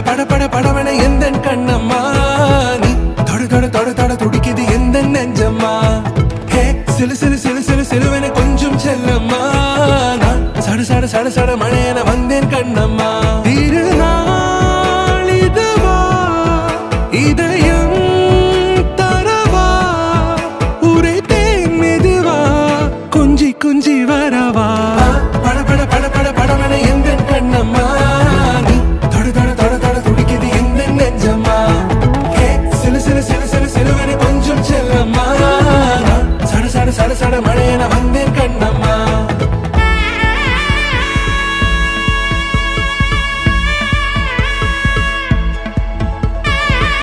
பட பட படவன எந்தன் கண்ணம்மா நீ தொட தொட தொட தொட துடிக்குது எந்த நெஞ்சம்மா ஹே சிலு சிலு சிலு சிலு சிலுவன கொஞ்சம் செல்லம்மா நான் சட சட சட சட மழையன வந்தேன் கண்ணம்மா திருநாள் இதுவா இதை